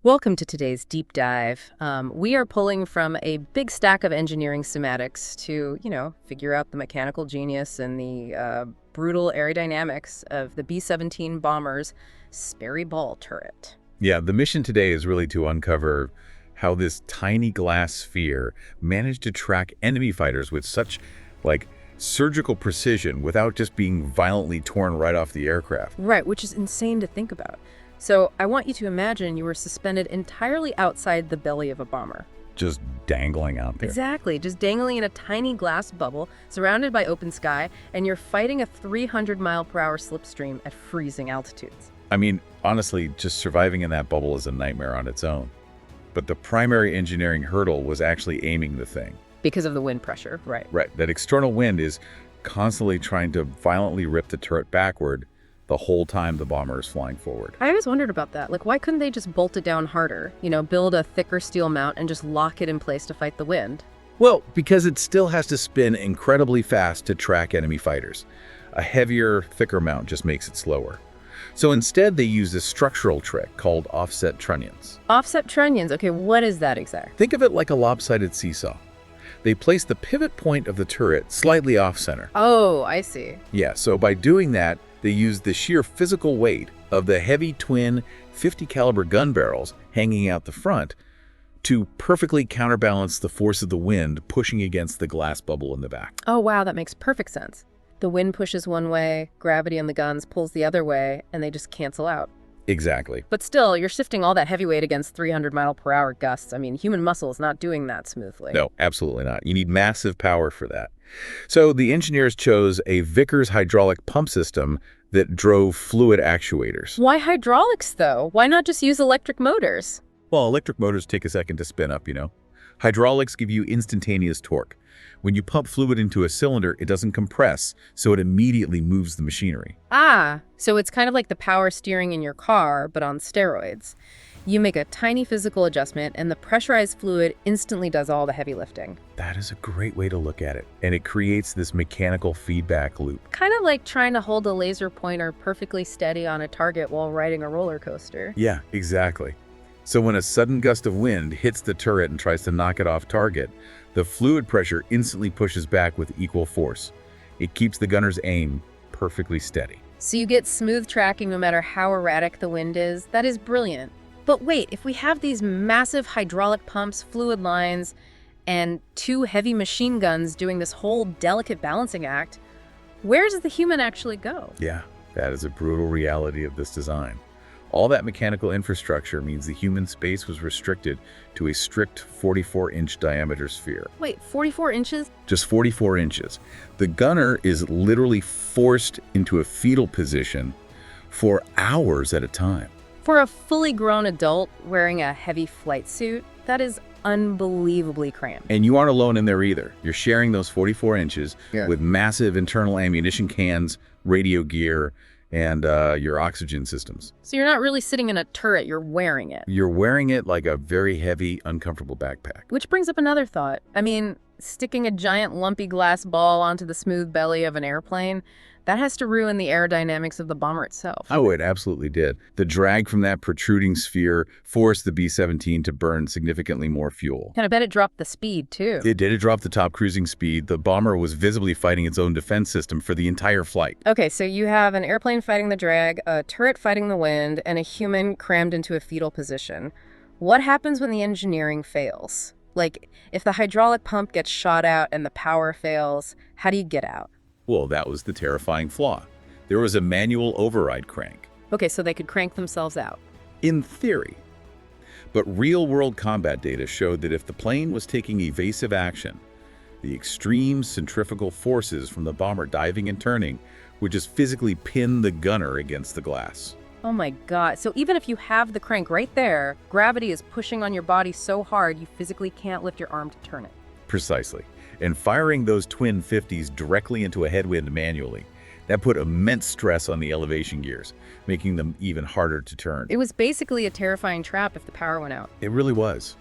Welcome to today's deep dive. We are pulling from a big stack of engineering schematics to, figure out the mechanical genius and the brutal aerodynamics of the B-17 bomber's Sperry ball turret. Yeah, the mission today is really to uncover how this tiny glass sphere managed to track enemy fighters with such, surgical precision without just being violently torn right off the aircraft. Right, which is insane to think about. So I want you to imagine you were suspended entirely outside the belly of a bomber. Just dangling out there. Exactly, just dangling in a tiny glass bubble, surrounded by open sky, and you're fighting a 300-mile-per-hour slipstream at freezing altitudes. I mean, honestly, just surviving in that bubble is a nightmare on its own. But the primary engineering hurdle was actually aiming the thing. Because of the wind pressure, right. Right, that external wind is constantly trying to violently rip the turret backward the whole time the bomber is flying forward. I always wondered about that. Why couldn't they just bolt it down harder? Build a thicker steel mount and just lock it in place to fight the wind? Well, because it still has to spin incredibly fast to track enemy fighters. A heavier, thicker mount just makes it slower. So instead, they use a structural trick called offset trunnions. Offset trunnions? Okay, what is that exactly? Think of it like a lopsided seesaw. They place the pivot point of the turret slightly off-center. Oh, I see. Yeah, so by doing that, they use the sheer physical weight of the heavy twin 50 caliber gun barrels hanging out the front to perfectly counterbalance the force of the wind pushing against the glass bubble in the back. Oh, wow, that makes perfect sense. The wind pushes one way, gravity on the guns pulls the other way, and they just cancel out. Exactly. But still, you're shifting all that heavy weight against 300-mile-per-hour gusts. I mean, human muscle is not doing that smoothly. No, absolutely not. You need massive power for that. So the engineers chose a Vickers hydraulic pump system that drove fluid actuators. Why hydraulics, though? Why not just use electric motors? Well, electric motors take a second to spin up, Hydraulics give you instantaneous torque. When you pump fluid into a cylinder, it doesn't compress, so it immediately moves the machinery. Ah, so it's kind of like the power steering in your car, but on steroids. You make a tiny physical adjustment, and the pressurized fluid instantly does all the heavy lifting. That is a great way to look at it, and it creates this mechanical feedback loop. Kind of like trying to hold a laser pointer perfectly steady on a target while riding a roller coaster. Yeah, exactly. So when a sudden gust of wind hits the turret and tries to knock it off target, the fluid pressure instantly pushes back with equal force. It keeps the gunner's aim perfectly steady. So you get smooth tracking no matter how erratic the wind is. That is brilliant. But wait, if we have these massive hydraulic pumps, fluid lines, and two heavy machine guns doing this whole delicate balancing act, where does the human actually go? Yeah, that is a brutal reality of this design. All that mechanical infrastructure means the human space was restricted to a strict 44-inch diameter sphere. Wait, 44 inches? Just 44 inches. The gunner is literally forced into a fetal position for hours at a time. For a fully grown adult wearing a heavy flight suit, that is unbelievably cramped. And you aren't alone in there either. You're sharing those 44 inches with massive internal ammunition cans, radio gear, and your oxygen systems. So you're not really sitting in a turret, you're wearing it. You're wearing it like a very heavy, uncomfortable backpack. Which brings up another thought. I mean, sticking a giant lumpy glass ball onto the smooth belly of an airplane, that has to ruin the aerodynamics of the bomber itself. Oh, it absolutely did. The drag from that protruding sphere forced the B-17 to burn significantly more fuel. And I bet it dropped the speed, too. It did. It dropped the top cruising speed. The bomber was visibly fighting its own defense system for the entire flight. Okay, so you have an airplane fighting the drag, a turret fighting the wind, and a human crammed into a fetal position. What happens when the engineering fails? If the hydraulic pump gets shot out and the power fails, how do you get out? Well, that was the terrifying flaw. There was a manual override crank. Okay, so they could crank themselves out. In theory. But real-world combat data showed that if the plane was taking evasive action, the extreme centrifugal forces from the bomber diving and turning would just physically pin the gunner against the glass. Oh my God. So even if you have the crank right there, gravity is pushing on your body so hard you physically can't lift your arm to turn it. Precisely. And firing those twin 50s directly into a headwind manually, that put immense stress on the elevation gears, making them even harder to turn. It was basically a terrifying trap if the power went out. It really was.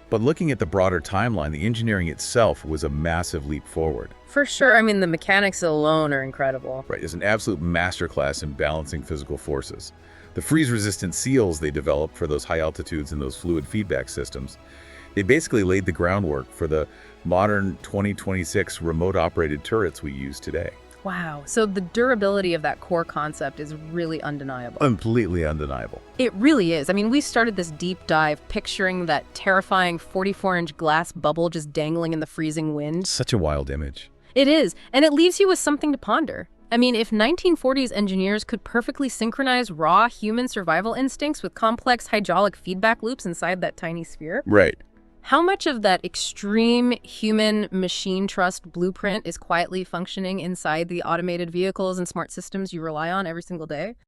But looking at the broader timeline, the engineering itself was a massive leap forward. For sure. I mean, the mechanics alone are incredible. Right, it's an absolute masterclass in balancing physical forces. The freeze-resistant seals they developed for those high altitudes and those fluid feedback systems, they basically laid the groundwork for the modern 2026 remote-operated turrets we use today. Wow. So the durability of that core concept is really undeniable. Completely undeniable. It really is. I mean, we started this deep dive picturing that terrifying 44-inch glass bubble just dangling in the freezing wind. Such a wild image. It is, and it leaves you with something to ponder. I mean, if 1940s engineers could perfectly synchronize raw human survival instincts with complex hydraulic feedback loops inside that tiny sphere, Right. how much of that extreme human-machine trust blueprint is quietly functioning inside the automated vehicles and smart systems you rely on every single day?